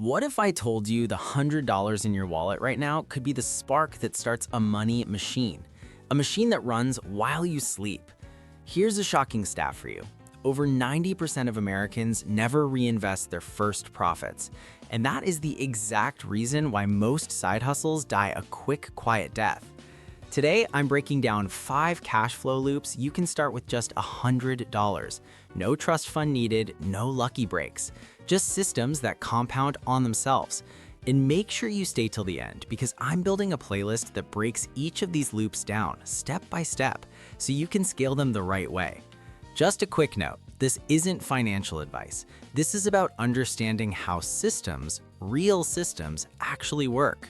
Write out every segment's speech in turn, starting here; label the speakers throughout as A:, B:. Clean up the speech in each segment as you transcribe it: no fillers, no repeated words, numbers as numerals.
A: What if I told you the $100 in your wallet right now could be the spark that starts a money machine? A machine that runs while you sleep. Here's a shocking stat for you. Over 90% of Americans never reinvest their first profits. And that is the exact reason why most side hustles die a quick, quiet death. Today, I'm breaking down 5 cash flow loops you can start with just $100. No trust fund needed, no lucky breaks. Just systems that compound on themselves. And make sure you stay till the end because I'm building a playlist that breaks each of these loops down step by step so you can scale them the right way. Just a quick note, this isn't financial advice. This is about understanding how systems, real systems, actually work.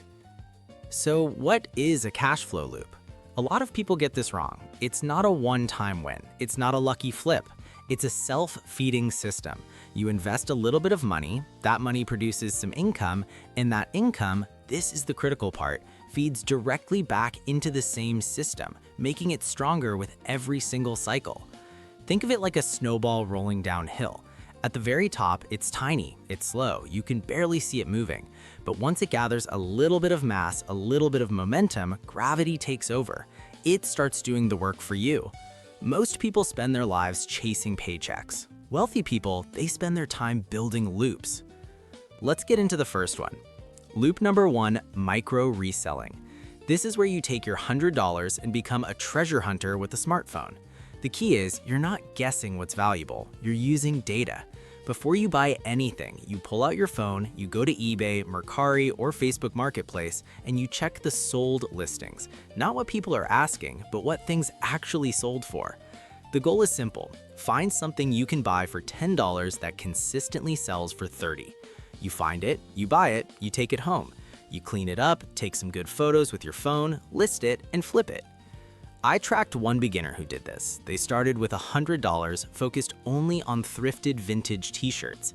A: So what is a cash flow loop? A lot of people get this wrong. It's not a one-time win. It's not a lucky flip. It's a self-feeding system. You invest a little bit of money, that money produces some income, and that income, this is the critical part, feeds directly back into the same system, making it stronger with every single cycle. Think of it like a snowball rolling downhill. At the very top, it's tiny, it's slow, you can barely see it moving. But once it gathers a little bit of mass, a little bit of momentum, gravity takes over. It starts doing the work for you. Most people spend their lives chasing paychecks. Wealthy people, they spend their time building loops. Let's get into the first one. Loop number 1, micro reselling. This is where you take your $100 and become a treasure hunter with a smartphone. The key is you're not guessing what's valuable, you're using data. Before you buy anything, you pull out your phone, you go to eBay, Mercari, or Facebook Marketplace, and you check the sold listings. Not what people are asking, but what things actually sold for. The goal is simple. Find something you can buy for $10 that consistently sells for $30. You find it, you buy it, you take it home. You clean it up, take some good photos with your phone, list it, and flip it. I tracked one beginner who did this. They started with $100, focused only on thrifted vintage t-shirts.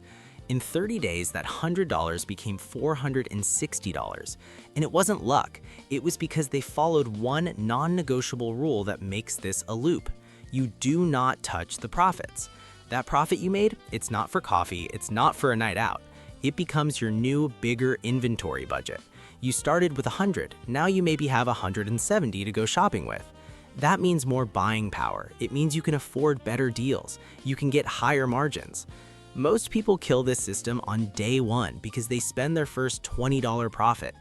A: In 30 days, that $100 became $460. And it wasn't luck. It was because they followed one non-negotiable rule that makes this a loop. You do not touch the profits. That profit you made, it's not for coffee, it's not for a night out. It becomes your new, bigger inventory budget. You started with 100, now you maybe have 170 to go shopping with. That means more buying power. It means you can afford better deals. You can get higher margins. Most people kill this system on day one because they spend their first $20 profit.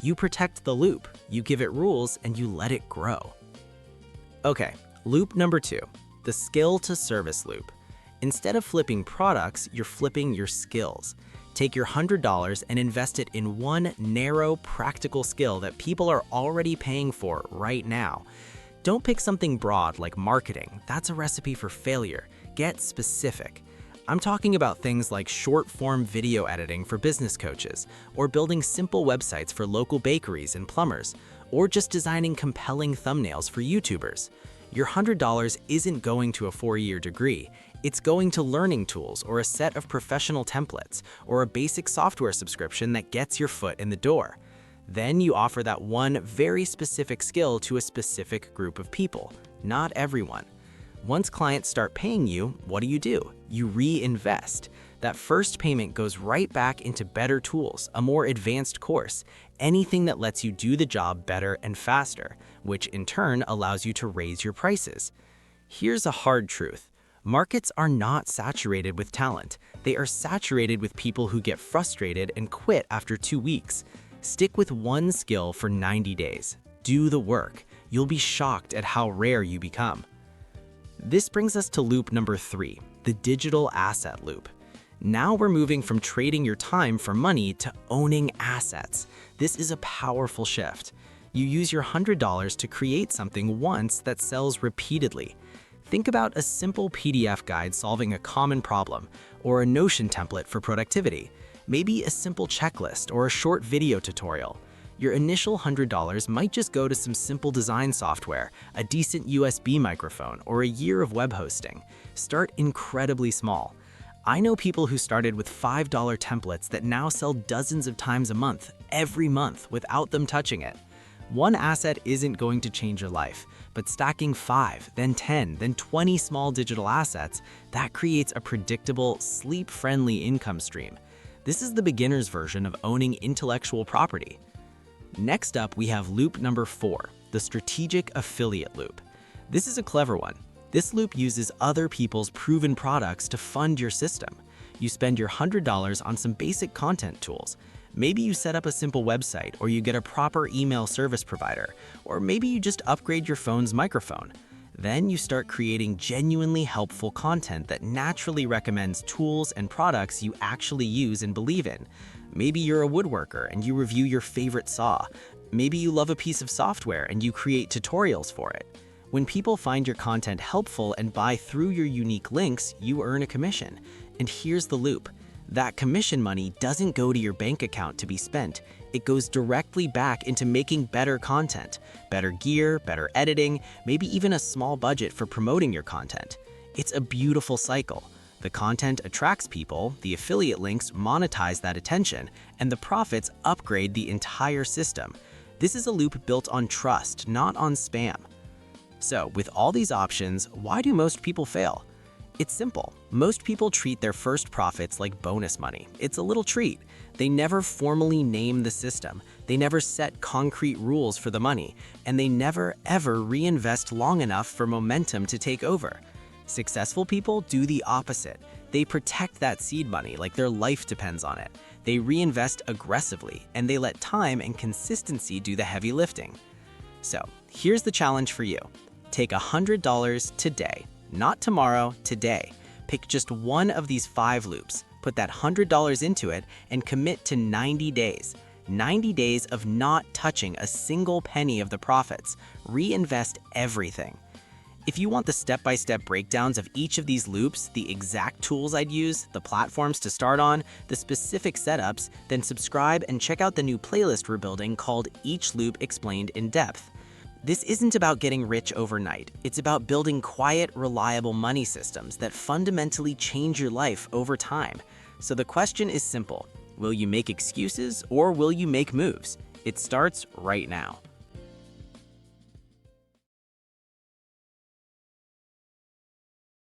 A: You protect the loop, you give it rules, and you let it grow. Okay, loop number 2, the skill to service loop. Instead of flipping products, you're flipping your skills. Take your $100 and invest it in one narrow, practical skill that people are already paying for right now. Don't pick something broad like marketing. That's a recipe for failure. Get specific. I'm talking about things like short-form video editing for business coaches, or building simple websites for local bakeries and plumbers, or just designing compelling thumbnails for YouTubers. Your $100 isn't going to a 4-year degree. It's going to learning tools or a set of professional templates, or a basic software subscription that gets your foot in the door. Then you offer that one very specific skill to a specific group of people, not everyone. Once clients start paying you, what do? You reinvest. That first payment goes right back into better tools, a more advanced course, anything that lets you do the job better and faster, which in turn allows you to raise your prices. Here's a hard truth. Markets are not saturated with talent. They are saturated with people who get frustrated and quit after 2 weeks. Stick with one skill for 90 days. Do the work. You'll be shocked at how rare you become. This brings us to loop number 3, the digital asset loop. Now we're moving from trading your time for money to owning assets. This is a powerful shift. You use your $100 to create something once that sells repeatedly. Think about a simple PDF guide solving a common problem, or a Notion template for productivity. Maybe a simple checklist or a short video tutorial. Your initial $100 might just go to some simple design software, a decent USB microphone, or a year of web hosting. Start incredibly small. I know people who started with $5 templates that now sell dozens of times a month, every month, without them touching it. One asset isn't going to change your life, but stacking 5, then 10, then 20 small digital assets, that creates a predictable, sleep-friendly income stream. This is the beginner's version of owning intellectual property. Next up, we have loop number 4, the strategic affiliate loop. This is a clever one. This loop uses other people's proven products to fund your system. You spend your $100 on some basic content tools. Maybe you set up a simple website, or you get a proper email service provider, or maybe you just upgrade your phone's microphone. Then you start creating genuinely helpful content that naturally recommends tools and products you actually use and believe in. Maybe you're a woodworker and you review your favorite saw. Maybe you love a piece of software and you create tutorials for it. When people find your content helpful and buy through your unique links, you earn a commission. And here's the loop. That commission money doesn't go to your bank account to be spent. It goes directly back into making better content, better gear, better editing, maybe even a small budget for promoting your content. It's a beautiful cycle. The content attracts people, the affiliate links monetize that attention, and the profits upgrade the entire system. This is a loop built on trust, not on spam. So, with all these options, why do most people fail? It's simple. Most people treat their first profits like bonus money. It's a little treat. They never formally name the system. They never set concrete rules for the money, and they never ever reinvest long enough for momentum to take over. Successful people do the opposite. They protect that seed money like their life depends on it. They reinvest aggressively, and they let time and consistency do the heavy lifting. So, here's the challenge for you. Take $100 today. Not tomorrow, today. Pick just one of these 5 loops, put that $100 into it, and commit to 90 days. 90 days of not touching a single penny of the profits. Reinvest everything. If you want the step-by-step breakdowns of each of these loops, the exact tools I'd use, the platforms to start on, the specific setups, then subscribe and check out the new playlist we're building called Each Loop Explained in Depth. This isn't about getting rich overnight. It's about building quiet, reliable money systems that fundamentally change your life over time. So the question is simple. Will you make excuses or will you make moves? It starts right now.